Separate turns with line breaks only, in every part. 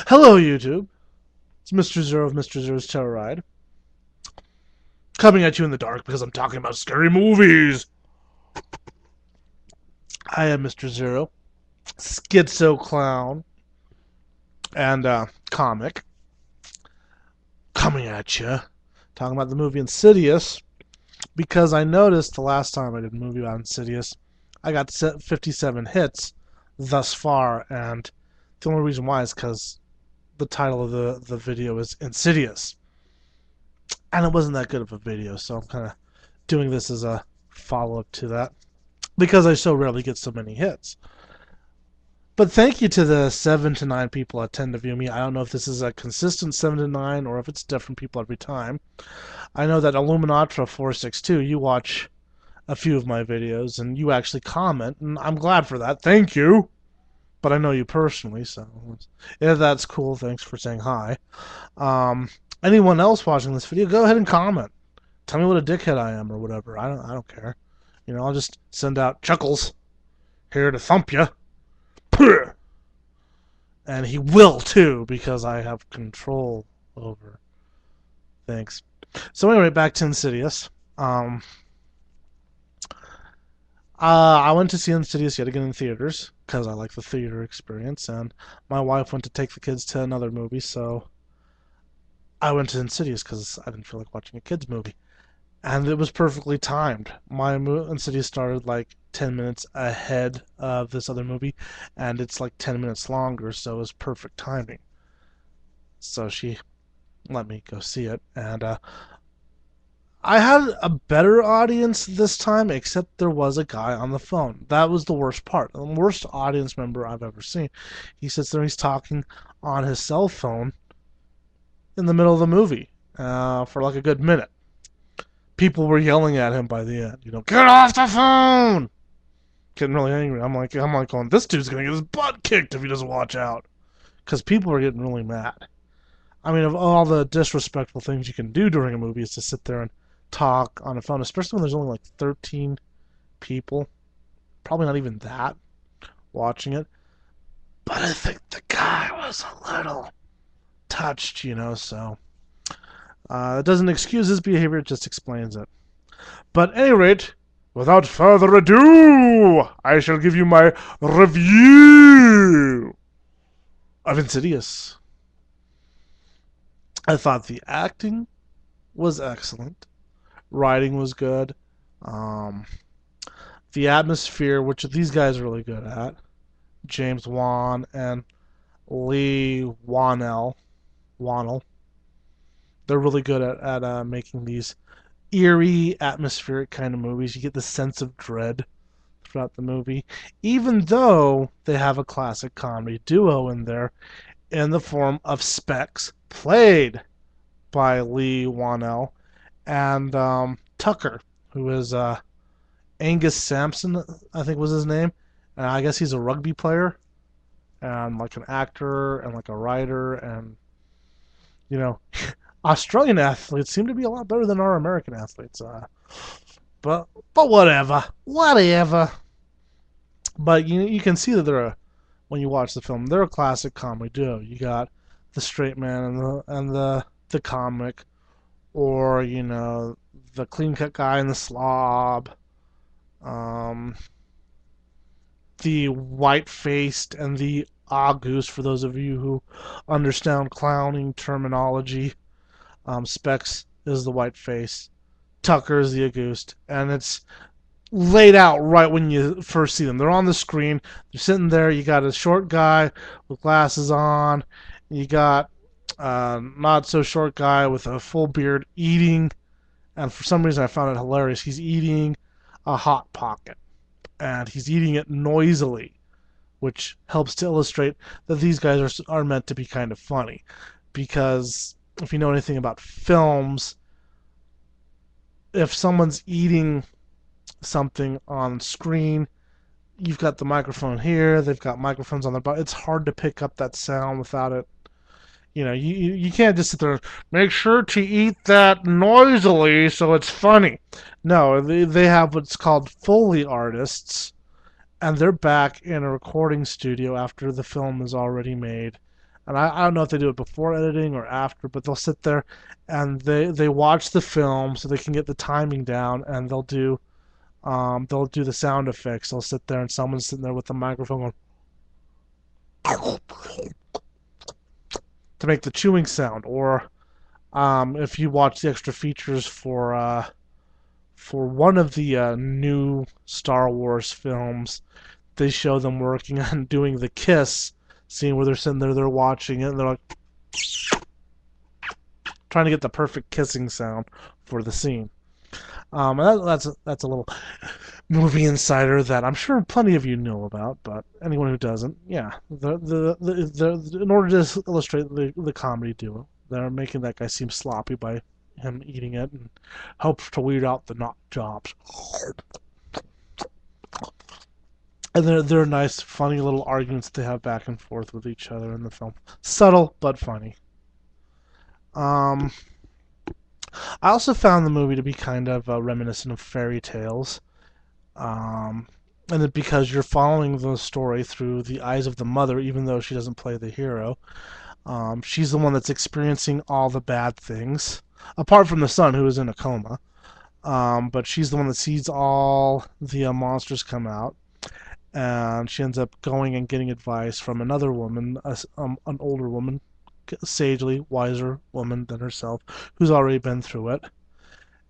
Hello, YouTube. It's Mr. Zero of Mr. Zero's Terror Ride. Coming at you in the dark because I'm talking about scary movies. I am Mr. Zero, schizo clown, and comic. Coming at you, talking about the movie Insidious, because I noticed the last time I did a movie about Insidious, I got 57 hits thus far, and the only reason why is because the title of the video is Insidious. And it wasn't that good of a video, so I'm kind of doing this as a follow-up to that, because I so rarely get so many hits. But thank you to the 7 to 9 people that tend to view me. I don't know if this is a consistent 7 to 9 or if it's different people every time. I know that Illuminatra462, you watch a few of my videos and you actually comment, and I'm glad for that. Thank you. But I know you personally, so if that's cool, thanks for saying hi. Anyone else watching this video, go ahead and comment. Tell me what a dickhead I am or whatever. I don't care. You know, I'll just send out Chuckles here to thump you. And he will too, because I have control over things. So anyway, back to Insidious. I went to see Insidious yet again in theaters because I like the theater experience, and my wife went to take the kids to another movie, so I went to Insidious because I didn't feel like watching a kids movie. And it was perfectly timed. My Insidious started like 10 minutes ahead of this other movie, and it's like 10 minutes longer, so it was perfect timing. So she let me go see it, and I had a better audience this time, except there was a guy on the phone. That was the worst part. The worst audience member I've ever seen. He sits there, he's talking on his cell phone in the middle of the movie for like a good minute. People were yelling at him by the end. You know, get off the phone! Getting really angry. I'm like going, this dude's gonna get his butt kicked if he doesn't watch out. Because people are getting really mad. I mean, of all the disrespectful things you can do during a movie is to sit there and talk on a phone, especially when there's only like 13 people. Probably not even that watching it. But I think the guy was a little touched, you know, so it doesn't excuse his behavior, it just explains it. But at any rate, without further ado, I shall give you my review of Insidious. I thought the acting was excellent. Writing was good. The atmosphere, which these guys are really good at. James Wan and Lee Whannell. They're really good at making these eerie, atmospheric kind of movies. You get the sense of dread throughout the movie, even though they have a classic comedy duo in there in the form of Specs, played by Lee Whannell, and Tucker, who is Angus Sampson, I think was his name. And I guess he's a rugby player, and like an actor, and like a writer, and you know, Australian athletes seem to be a lot better than our American athletes. But whatever. But you can see that they're when you watch the film, they're a classic comedy duo. You got the straight man and the comic, or you know, the clean cut guy and the slob, the white faced and the August, for those of you who understand clowning terminology. Specs is the white face, Tucker is the August, and it's laid out right when you first see them. They're on the screen, they're sitting there, you got a short guy with glasses on, you got not so short guy with a full beard eating, and for some reason I found it hilarious, he's eating a Hot Pocket, and he's eating it noisily, which helps to illustrate that these guys are meant to be kind of funny, because if you know anything about films, if someone's eating something on screen, you've got the microphone here, they've got microphones on their body, it's hard to pick up that sound without it. You know, you can't just sit there and make sure to eat that noisily so it's funny. No, they have what's called Foley artists, and they're back in a recording studio after the film is already made, and I don't know if they do it before editing or after, but they'll sit there and they watch the film so they can get the timing down, and they'll do the sound effects. They'll sit there and someone's sitting there with the microphone going to make the chewing sound, or if you watch the extra features for one of the new Star Wars films, they show them working on doing the kiss scene where they're sitting there, they're watching it, and they're like trying to get the perfect kissing sound for the scene. That's a little movie insider that I'm sure plenty of you know about, but anyone who doesn't, yeah, in order to illustrate the comedy duo, they're making that guy seem sloppy by him eating it, and helps to weed out the knock jobs. And they're nice, funny little arguments they have back and forth with each other in the film. Subtle but funny. Um, I also found the movie to be kind of reminiscent of fairy tales. Um, and it, because you're following the story through the eyes of the mother, even though she doesn't play the hero. She's the one that's experiencing all the bad things, apart from the son who is in a coma. But she's the one that sees all the monsters come out, and she ends up going and getting advice from another woman, an older woman, sagely wiser woman than herself, who's already been through it.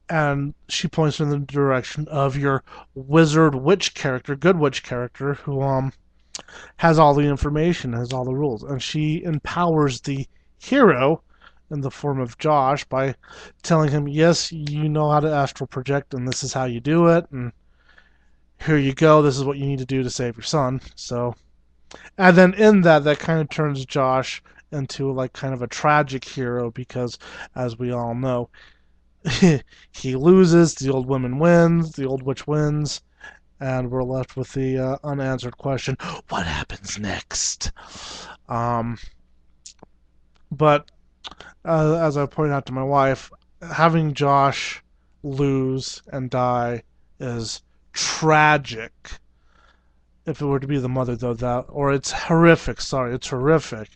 And she points her in the direction of your wizard witch character, good witch character, who has all the information, has all the rules, and she empowers the hero in the form of Josh by telling him, yes, you know how to astral project, and this is how you do it, and here you go, this is what you need to do to save your son. So, and then in that kind of turns Josh into like kind of a tragic hero because, as we all know, he loses, the old woman wins, the old witch wins, and we're left with the unanswered question: what happens next? Um, but as I pointed out to my wife, having Josh lose and die is tragic. If it were to be the mother, though, that, or it's horrific. Sorry, it's horrific.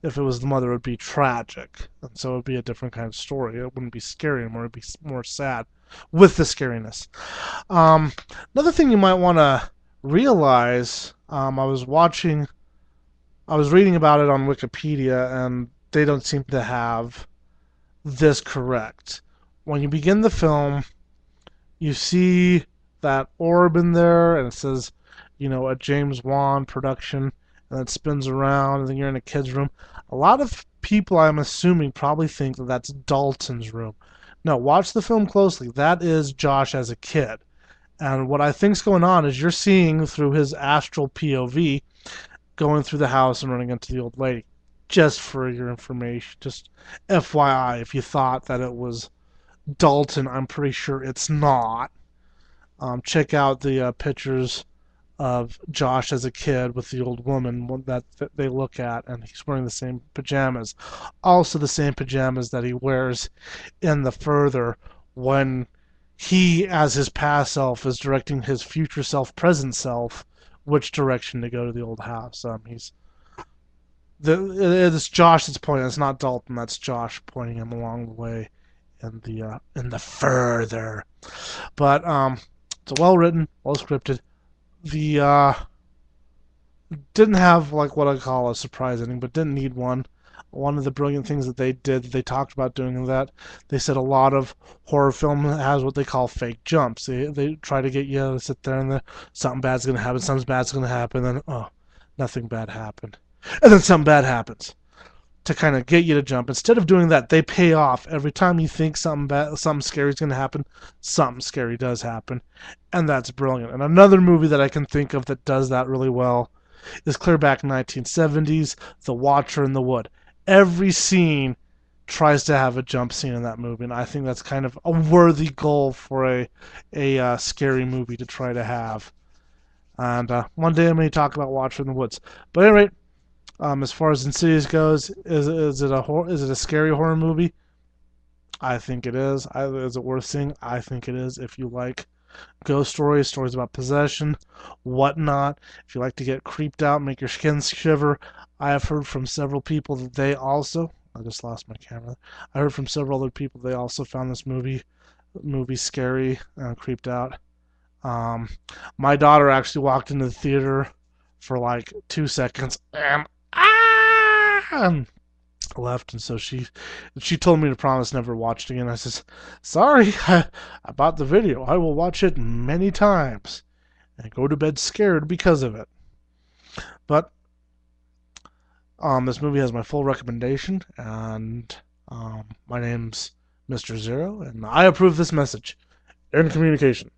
If it was the mother, it would be tragic, and so it would be a different kind of story. It wouldn't be scary anymore. It'd be more sad, with the scariness. Um, Another thing you might want to realize, I was reading about it on Wikipedia, and they don't seem to have this correct. When you begin the film, you see that orb in there, and it says, a James Wan production, and it spins around, and then you're in a kid's room. A lot of people, I'm assuming, probably think that that's Dalton's room. No, watch the film closely. That is Josh as a kid. And what I think's going on is you're seeing through his astral POV going through the house and running into the old lady. Just for your information, just FYI, if you thought that it was Dalton, I'm pretty sure it's not. Check out the pictures of Josh as a kid with the old woman that they look at, and he's wearing the same pajamas. Also, the same pajamas that he wears in the further when he, as his past self, is directing his future self, present self, which direction to go to the old house. It's Josh that's pointing. It's not Dalton. That's Josh pointing him along the way in the further. But it's a well written, well scripted. The didn't have like what I call a surprise ending, but didn't need one. One of the brilliant things that they did, they talked about doing that. They said a lot of horror film has what they call fake jumps. They try to get you to sit there and something bad's gonna happen, something bad's gonna happen, and then nothing bad happened, and then something bad happens to kind of get you to jump. Instead of doing that, they pay off. Every time you think something scary is going to happen, something scary does happen, and that's brilliant. And another movie that I can think of that does that really well is clear back in the 1970s, The Watcher in the Wood. Every scene tries to have a jump scene in that movie, and I think that's kind of a worthy goal for a scary movie to try to have. And one day I'm going to talk about Watcher in the Woods. But anyway, as far as Insidious goes, is it a scary horror movie? I think it is. Is it worth seeing? I think it is. If you like ghost stories, stories about possession, whatnot, if you like to get creeped out, make your skin shiver, I have heard from several people that they also. I just lost my camera. I heard from several other people they also found this movie scary and creeped out. Um, my daughter actually walked into the theater for like 2 seconds and left, and so she told me to promise never to watch it again. I says, sorry, I bought the video. I will watch it many times and go to bed scared because of it. But this movie has my full recommendation, and my name's Mr. Zero, and I approve this message. End communication.